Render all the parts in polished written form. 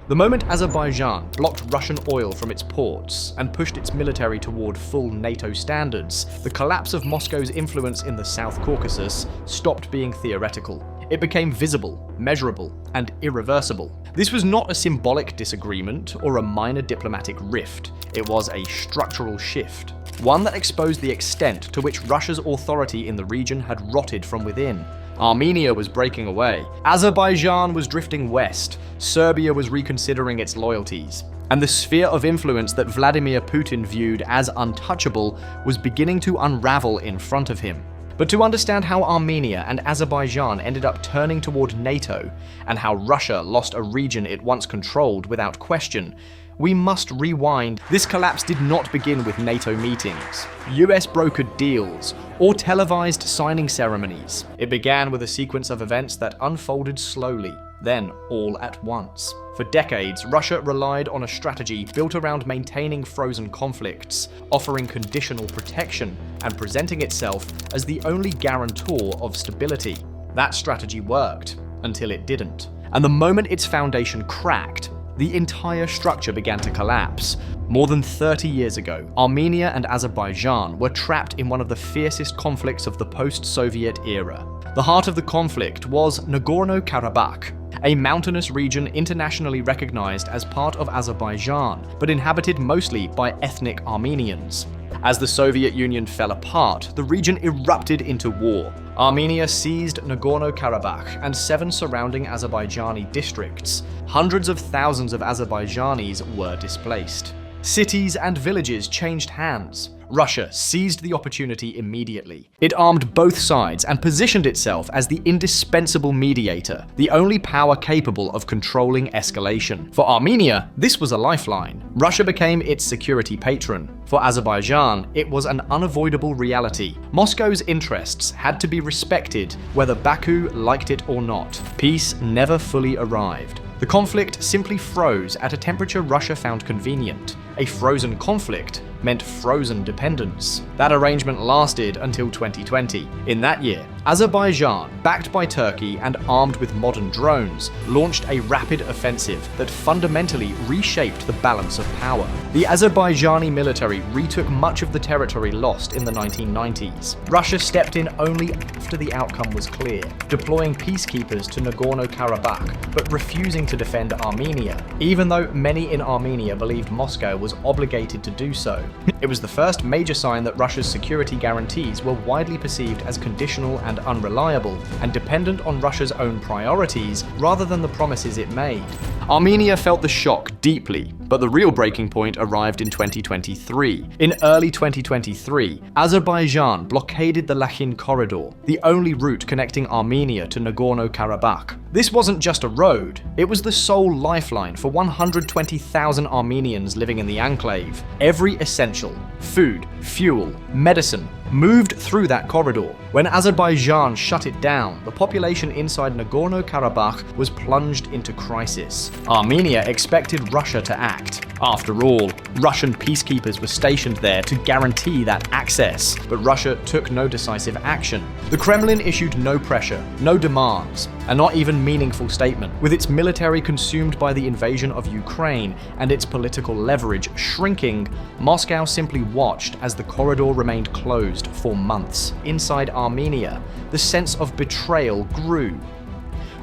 The moment Azerbaijan blocked Russian oil from its ports and pushed its military toward full NATO standards, the collapse of Moscow's influence in the South Caucasus stopped being theoretical. It became visible, measurable, and irreversible. This was not a symbolic disagreement or a minor diplomatic rift. It was a structural shift, one that exposed the extent to which Russia's authority in the region had rotted from within. Armenia was breaking away, Azerbaijan was drifting west, Serbia was reconsidering its loyalties, and the sphere of influence that Vladimir Putin viewed as untouchable was beginning to unravel in front of him. But to understand how Armenia and Azerbaijan ended up turning toward NATO, and how Russia lost a region it once controlled without question, we must rewind. This collapse did not begin with NATO meetings, US brokered deals, or televised signing ceremonies. It began with a sequence of events that unfolded slowly, then all at once. For decades, Russia relied on a strategy built around maintaining frozen conflicts, offering conditional protection, and presenting itself as the only guarantor of stability. That strategy worked, until it didn't. And the moment its foundation cracked, the entire structure began to collapse. More than 30 years ago, Armenia and Azerbaijan were trapped in one of the fiercest conflicts of the post-Soviet era. The heart of the conflict was Nagorno-Karabakh, a mountainous region internationally recognized as part of Azerbaijan, but inhabited mostly by ethnic Armenians. As the Soviet Union fell apart, the region erupted into war. Armenia seized Nagorno-Karabakh and 7 surrounding Azerbaijani districts. Hundreds of thousands of Azerbaijanis were displaced. Cities and villages changed hands. Russia seized the opportunity immediately. It armed both sides and positioned itself as the indispensable mediator, the only power capable of controlling escalation. For Armenia, this was a lifeline. Russia became its security patron. For Azerbaijan, it was an unavoidable reality. Moscow's interests had to be respected, whether Baku liked it or not. Peace never fully arrived. The conflict simply froze at a temperature Russia found convenient. A frozen conflict meant frozen dependence. That arrangement lasted until 2020. In that year, Azerbaijan, backed by Turkey and armed with modern drones, launched a rapid offensive that fundamentally reshaped the balance of power. The Azerbaijani military retook much of the territory lost in the 1990s. Russia stepped in only after the outcome was clear, deploying peacekeepers to Nagorno-Karabakh, but refusing to defend Armenia, even though many in Armenia believed Moscow was obligated to do so. It was the first major sign that Russia's security guarantees were widely perceived as conditional and unreliable, and dependent on Russia's own priorities rather than the promises it made. Armenia felt the shock deeply, but the real breaking point arrived in 2023. In early 2023, Azerbaijan blockaded the Lachin corridor, the only route connecting Armenia to Nagorno-Karabakh. This wasn't just a road, it was the sole lifeline for 120,000 Armenians living in the enclave. Every essential, food, fuel, medicine, moved through that corridor. When Azerbaijan shut it down, the population inside Nagorno-Karabakh was plunged into crisis. Armenia expected Russia to act. After all, Russian peacekeepers were stationed there to guarantee that access, but Russia took no decisive action. The Kremlin issued no pressure, no demands, and not even meaningful statement. With its military consumed by the invasion of Ukraine and its political leverage shrinking, Moscow simply watched as the corridor remained closed for months. Inside Armenia, the sense of betrayal grew.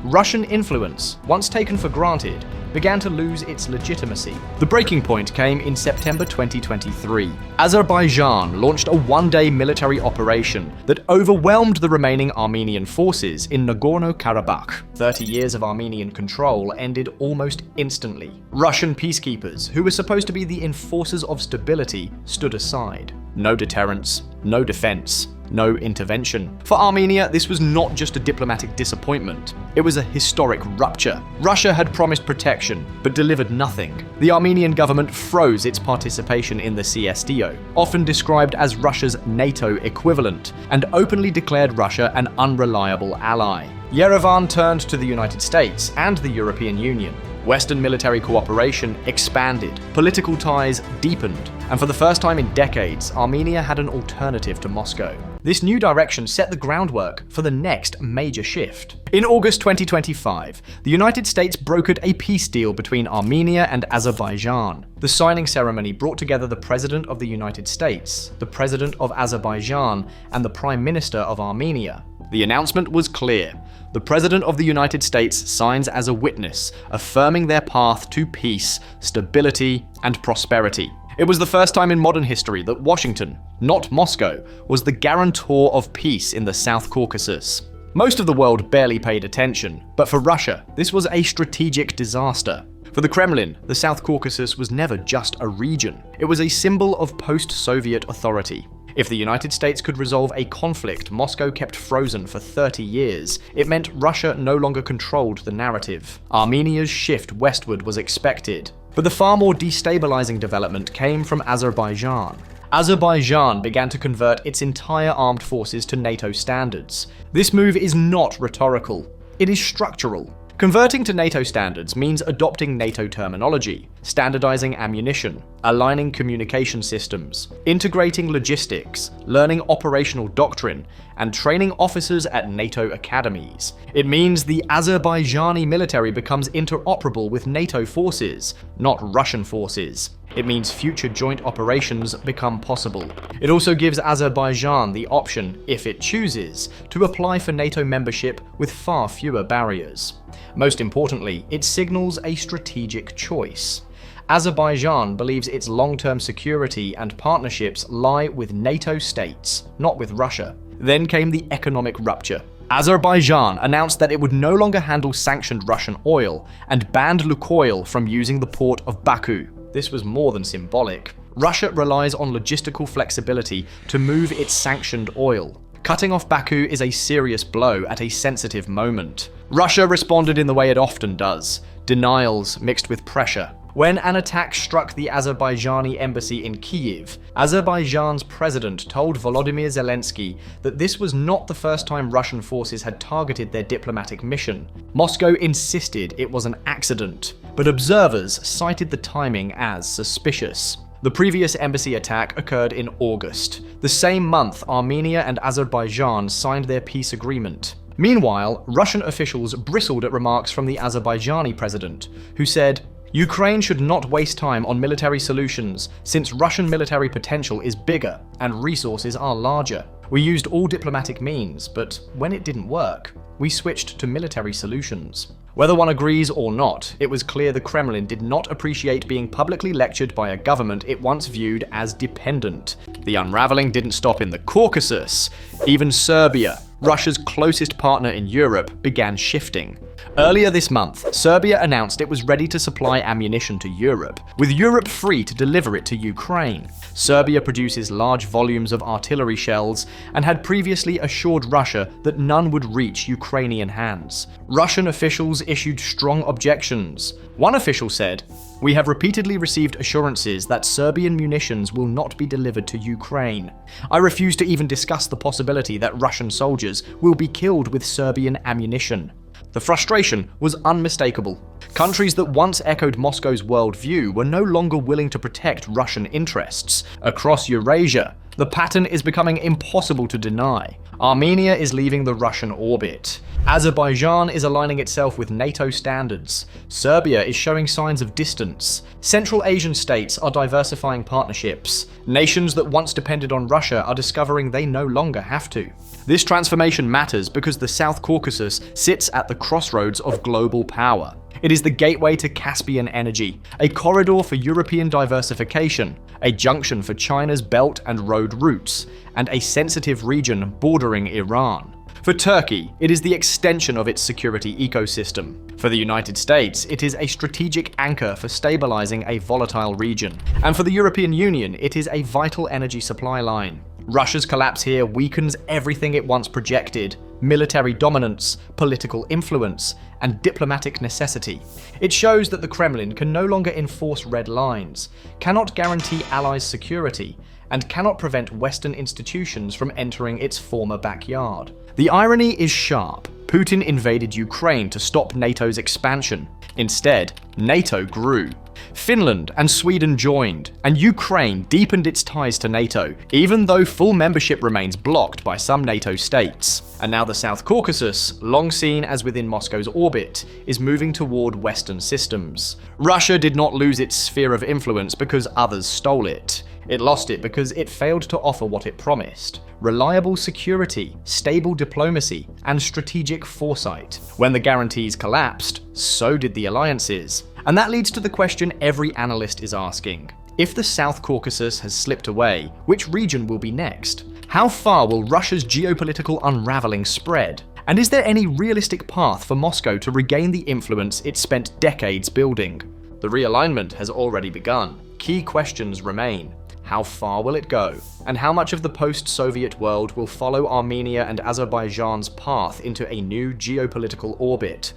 Russian influence, once taken for granted, began to lose its legitimacy. The breaking point came in September 2023. Azerbaijan launched a one-day military operation that overwhelmed the remaining Armenian forces in Nagorno-Karabakh. 30 years of Armenian control ended almost instantly. Russian peacekeepers, who were supposed to be the enforcers of stability, stood aside. No deterrence, no defense, no intervention. For Armenia, this was not just a diplomatic disappointment. It was a historic rupture. Russia had promised protection, but delivered nothing. The Armenian government froze its participation in the CSTO, often described as Russia's NATO equivalent, and openly declared Russia an unreliable ally. Yerevan turned to the United States and the European Union. Western military cooperation expanded, political ties deepened, and for the first time in decades, Armenia had an alternative to Moscow. This new direction set the groundwork for the next major shift. In August 2025, the United States brokered a peace deal between Armenia and Azerbaijan. The signing ceremony brought together the President of the United States, the President of Azerbaijan, and the Prime Minister of Armenia. The announcement was clear. The President of the United States signs as a witness, affirming their path to peace, stability, and prosperity. It was the first time in modern history that Washington, not Moscow, was the guarantor of peace in the South Caucasus. Most of the world barely paid attention, but for Russia, this was a strategic disaster. For the Kremlin, the South Caucasus was never just a region. It was a symbol of post-Soviet authority. If the United States could resolve a conflict Moscow kept frozen for 30 years, it meant Russia no longer controlled the narrative. Armenia's shift westward was expected. But the far more destabilizing development came from Azerbaijan. Azerbaijan began to convert its entire armed forces to NATO standards. This move is not rhetorical, it is structural. Converting to NATO standards means adopting NATO terminology, standardizing ammunition, aligning communication systems, integrating logistics, learning operational doctrine, and training officers at NATO academies. It means the Azerbaijani military becomes interoperable with NATO forces, not Russian forces. It means future joint operations become possible. It also gives Azerbaijan the option, if it chooses, to apply for NATO membership with far fewer barriers. Most importantly, it signals a strategic choice. Azerbaijan believes its long-term security and partnerships lie with NATO states, not with Russia. Then came the economic rupture. Azerbaijan announced that it would no longer handle sanctioned Russian oil and banned Lukoil from using the port of Baku. This was more than symbolic. Russia relies on logistical flexibility to move its sanctioned oil. Cutting off Baku is a serious blow at a sensitive moment. Russia responded in the way it often does, denials mixed with pressure. When an attack struck the Azerbaijani embassy in Kyiv, Azerbaijan's president told Volodymyr Zelensky that this was not the first time Russian forces had targeted their diplomatic mission. Moscow insisted it was an accident, but observers cited the timing as suspicious. The previous embassy attack occurred in August. The same month, Armenia and Azerbaijan signed their peace agreement. Meanwhile, Russian officials bristled at remarks from the Azerbaijani president, who said, "Ukraine should not waste time on military solutions, since Russian military potential is bigger and resources are larger. We used all diplomatic means, but when it didn't work, we switched to military solutions." Whether one agrees or not, it was clear the Kremlin did not appreciate being publicly lectured by a government it once viewed as dependent. The unraveling didn't stop in the Caucasus. Even Serbia, Russia's closest partner in Europe, began shifting. Earlier this month, Serbia announced it was ready to supply ammunition to Europe, with Europe free to deliver it to Ukraine. Serbia produces large volumes of artillery shells and had previously assured Russia that none would reach Ukrainian hands. Russian officials issued strong objections. One official said, "We have repeatedly received assurances that Serbian munitions will not be delivered to Ukraine. I refuse to even discuss the possibility that Russian soldiers will be killed with Serbian ammunition." The frustration was unmistakable. Countries that once echoed Moscow's worldview were no longer willing to protect Russian interests. Across Eurasia, the pattern is becoming impossible to deny. Armenia is leaving the Russian orbit. Azerbaijan is aligning itself with NATO standards. Serbia is showing signs of distance. Central Asian states are diversifying partnerships. Nations that once depended on Russia are discovering they no longer have to. This transformation matters because the South Caucasus sits at the crossroads of global power. It is the gateway to Caspian energy, a corridor for European diversification, a junction for China's Belt and Road routes, and a sensitive region bordering Iran. For Turkey, it is the extension of its security ecosystem. For the United States, it is a strategic anchor for stabilizing a volatile region. And for the European Union, it is a vital energy supply line. Russia's collapse here weakens everything it once projected: military dominance, political influence, and diplomatic necessity. It shows that the Kremlin can no longer enforce red lines, cannot guarantee allies' security, and cannot prevent Western institutions from entering its former backyard. The irony is sharp. Putin invaded Ukraine to stop NATO's expansion. Instead, NATO grew. Finland and Sweden joined, and Ukraine deepened its ties to NATO, even though full membership remains blocked by some NATO states. And now the South Caucasus, long seen as within Moscow's orbit, is moving toward Western systems. Russia did not lose its sphere of influence because others stole it. It lost it because it failed to offer what it promised: reliable security, stable diplomacy, and strategic foresight. When the guarantees collapsed, so did the alliances. And that leads to the question every analyst is asking. If the South Caucasus has slipped away, which region will be next? How far will Russia's geopolitical unraveling spread? And is there any realistic path for Moscow to regain the influence it spent decades building? The realignment has already begun. Key questions remain. How far will it go? And how much of the post-Soviet world will follow Armenia and Azerbaijan's path into a new geopolitical orbit?